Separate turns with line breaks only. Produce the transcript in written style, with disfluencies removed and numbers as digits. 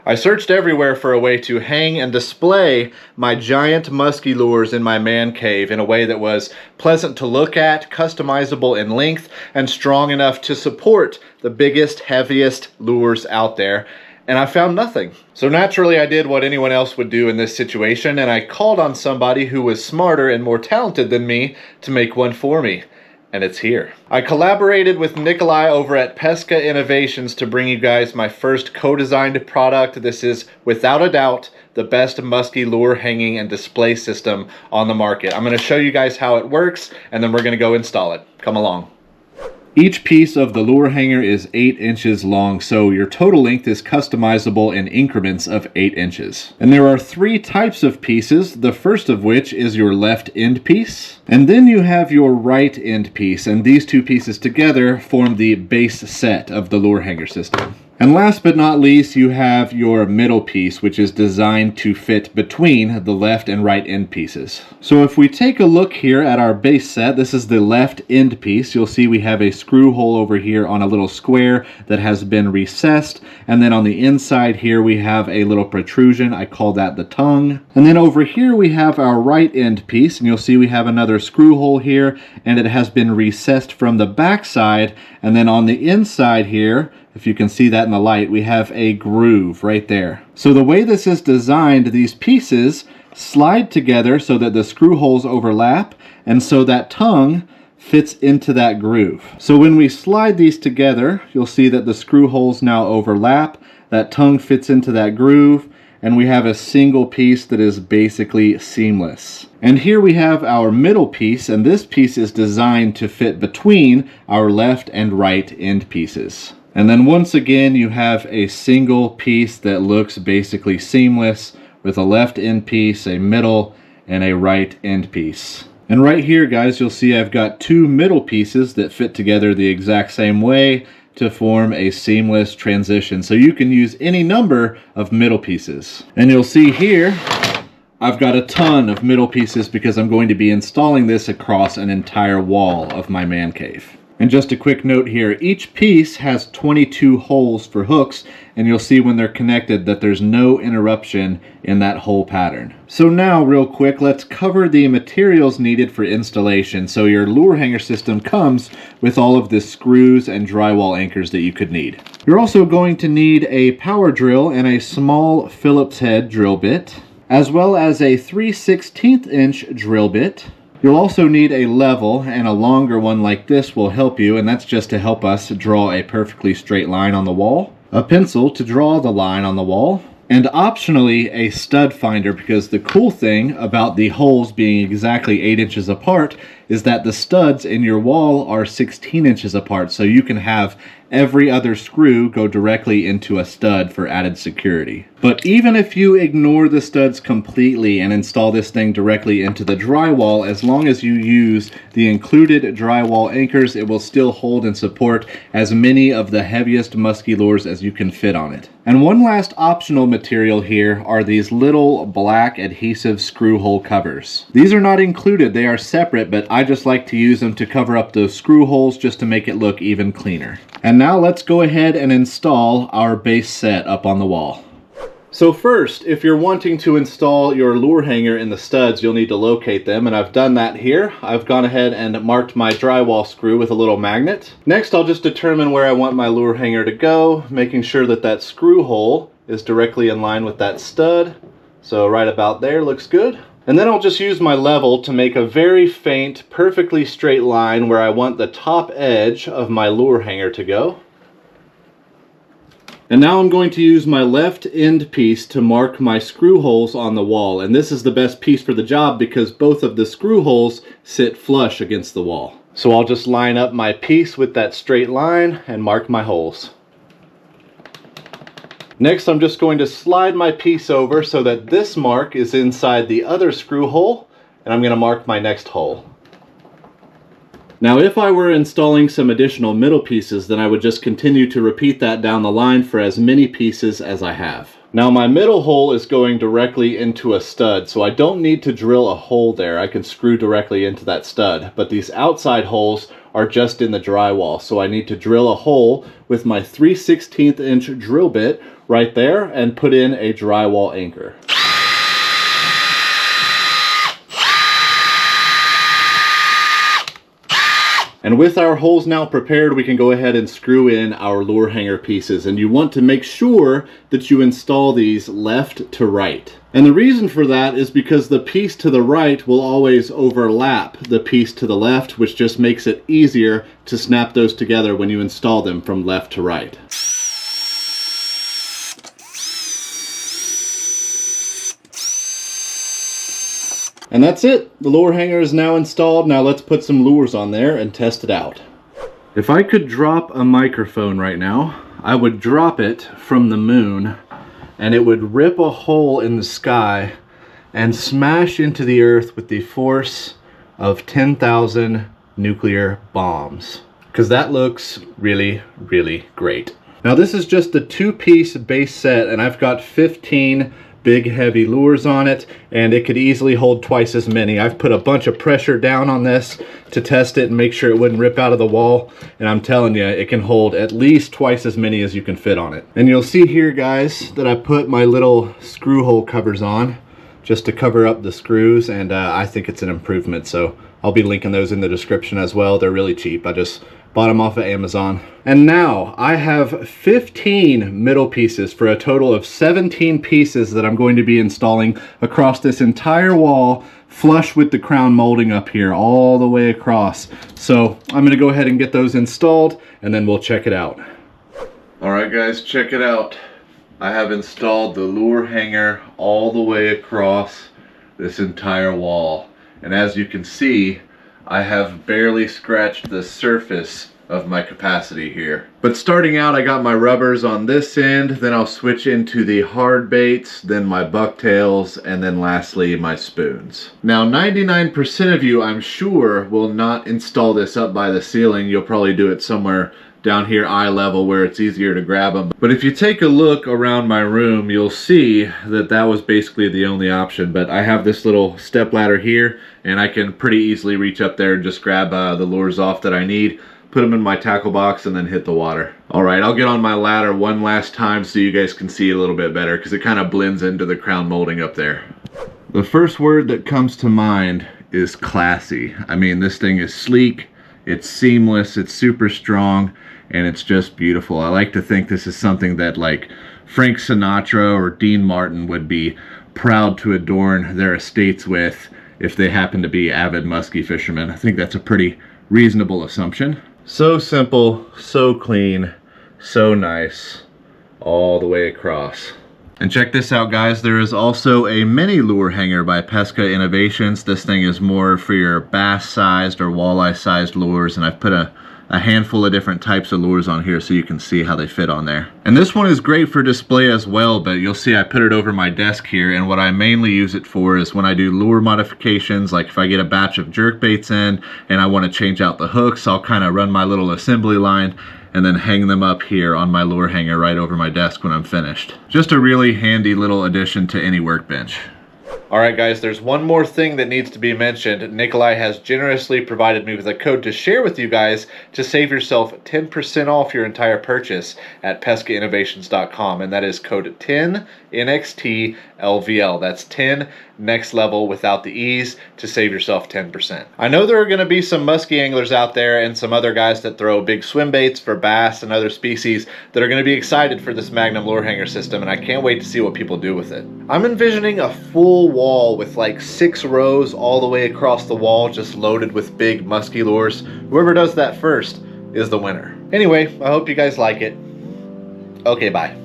I searched everywhere for a way to hang and display my giant musky lures in my man cave in a way that was pleasant to look at, customizable in length, and strong enough to support the biggest, heaviest lures out there. And I found nothing. So naturally I did what anyone else would do in this situation, and I called on somebody who was smarter and more talented than me to make one for me. And it's here. I collaborated with Nikolai over at Pesca Innovations to bring you guys my first co-designed product. This is, without a doubt, the best musky lure hanging and display system on the market. I'm going to show you guys how it works, and then we're going to go install it. Come along. Each piece of the lure hanger is 8 inches long, so your total length is customizable in increments of 8 inches. And there are 3 types of pieces, the first of which is your left end piece. And then you have your right end piece, and these 2 pieces together form the base set of the lure hanger system. And last but not least, you have your middle piece, which is designed to fit between the left and right end pieces. So if we take a look here at our base set, this is the left end piece. You'll see we have a screw hole over here on a little square that has been recessed. And then on the inside here, we have a little protrusion. I call that the tongue. And then over here, we have our right end piece. And you'll see we have another screw hole here, and it has been recessed from the back side. And then on the inside here, if you can see that in the light, we have a groove right there. So the way this is designed, these pieces slide together so that the screw holes overlap, and so that tongue fits into that groove. So when we slide these together, you'll see that the screw holes now overlap, that tongue fits into that groove, and we have a single piece that is basically seamless. And here we have our middle piece, and this piece is designed to fit between our left and right end pieces. And then once again, you have a single piece that looks basically seamless with a left end piece, a middle, and a right end piece. And right here, guys, you'll see I've got 2 middle pieces that fit together the exact same way to form a seamless transition. So you can use any number of middle pieces. And you'll see here, I've got a ton of middle pieces because I'm going to be installing this across an entire wall of my man cave. And just a quick note here, each piece has 22 holes for hooks, and you'll see when they're connected that there's no interruption in that hole pattern. So now, real quick, let's cover the materials needed for installation. So your lure hanger system comes with all of the screws and drywall anchors that you could need. You're also going to need a power drill and a small Phillips head drill bit, as well as a 3/16 inch drill bit. You'll also need a level, and a longer one like this will help you, and that's just to help us draw a perfectly straight line on the wall. A pencil to draw the line on the wall, and optionally a stud finder, because the cool thing about the holes being exactly 8 inches apart is that the studs in your wall are 16 inches apart, so you can have every other screw go directly into a stud for added security. But even if you ignore the studs completely and install this thing directly into the drywall, as long as you use the included drywall anchors, it will still hold and support as many of the heaviest musky lures as you can fit on it. And one last optional material here are these little black adhesive screw hole covers. These are not included, they are separate, but I just like to use them to cover up those screw holes just to make it look even cleaner. And now let's go ahead and install our base set up on the wall. So first, if you're wanting to install your lure hanger in the studs, you'll need to locate them, and I've done that here. I've gone ahead and marked my drywall screw with a little magnet. Next, I'll just determine where I want my lure hanger to go, making sure that that screw hole is directly in line with that stud. So right about there looks good. And then I'll just use my level to make a very faint, perfectly straight line where I want the top edge of my lure hanger to go. And now I'm going to use my left end piece to mark my screw holes on the wall. And this is the best piece for the job because both of the screw holes sit flush against the wall. So I'll just line up my piece with that straight line and mark my holes. Next, I'm just going to slide my piece over so that this mark is inside the other screw hole, and I'm going to mark my next hole. Now, if I were installing some additional middle pieces, then I would just continue to repeat that down the line for as many pieces as I have. Now, my middle hole is going directly into a stud, so I don't need to drill a hole there. I can screw directly into that stud. But these outside holes are just in the drywall. So I need to drill a hole with my 3/16 inch drill bit right there and put in a drywall anchor. And with our holes now prepared, we can go ahead and screw in our lure hanger pieces. And you want to make sure that you install these left to right. And the reason for that is because the piece to the right will always overlap the piece to the left, which just makes it easier to snap those together when you install them from left to right. And that's it. The lure hanger is now installed. Now let's put some lures on there and test it out. If I could drop a microphone right now, I would drop it from the moon and it would rip a hole in the sky and smash into the earth with the force of 10,000 nuclear bombs. Because that looks really, really great. Now this is just a 2-piece base set and I've got 15 big heavy lures on it, and it could easily hold twice as many. I've put a bunch of pressure down on this to test it and make sure it wouldn't rip out of the wall, and I'm telling you, it can hold at least twice as many as you can fit on it. And you'll see here, guys, that I put my little screw hole covers on just to cover up the screws, and I think it's an improvement, so I'll be linking those in the description as well. They're really cheap. I just bought them off of Amazon. And now I have 15 middle pieces for a total of 17 pieces that I'm going to be installing across this entire wall, flush with the crown molding up here all the way across. So I'm gonna go ahead and get those installed and then we'll check it out. All right guys, check it out. I have installed the lure hanger all the way across this entire wall. And as you can see, I have barely scratched the surface of my capacity here. But starting out, I got my rubbers on this end, then I'll switch into the hard baits, then my bucktails, and then lastly my spoons. Now 99% of you, I'm sure, will not install this up by the ceiling. You'll probably do it somewhere down here eye level where it's easier to grab them. But if you take a look around my room, you'll see that that was basically the only option. But I have this little step ladder here and I can pretty easily reach up there and just grab the lures off that I need, put them in my tackle box, and then hit the water. All right, I'll get on my ladder one last time so you guys can see a little bit better because it kind of blends into the crown molding up there. The first word that comes to mind is classy. I mean, this thing is sleek, it's seamless, it's super strong, and it's just beautiful. I like to think this is something that like Frank Sinatra or Dean Martin would be proud to adorn their estates with if they happen to be avid musky fishermen. I think that's a pretty reasonable assumption. So simple, so clean, so nice, all the way across. And check this out, guys. There is also a mini lure hanger by Pesca Innovations. This thing is more for your bass-sized or walleye-sized lures, and I've put a handful of different types of lures on here so you can see how they fit on there. And this one is great for display as well, but you'll see I put it over my desk here, and what I mainly use it for is when I do lure modifications, like if I get a batch of jerkbaits in and I want to change out the hooks, I'll kind of run my little assembly line and then hang them up here on my lure hanger right over my desk when I'm finished. Just a really handy little addition to any workbench. Alright guys, there's one more thing that needs to be mentioned. Nikolai has generously provided me with a code to share with you guys to save yourself 10% off your entire purchase at pescainnovations.com, and that is code 10NXTLVL. That's 10 next level without the E's to save yourself 10%. I know there are going to be some musky anglers out there and some other guys that throw big swim baits for bass and other species that are going to be excited for this Magnum lure hanger system, and I can't wait to see what people do with it. I'm envisioning a full wall with like 6 rows all the way across the wall just loaded with big musky lures. Whoever does that first is the winner. Anyway, I hope you guys like it. Okay, bye.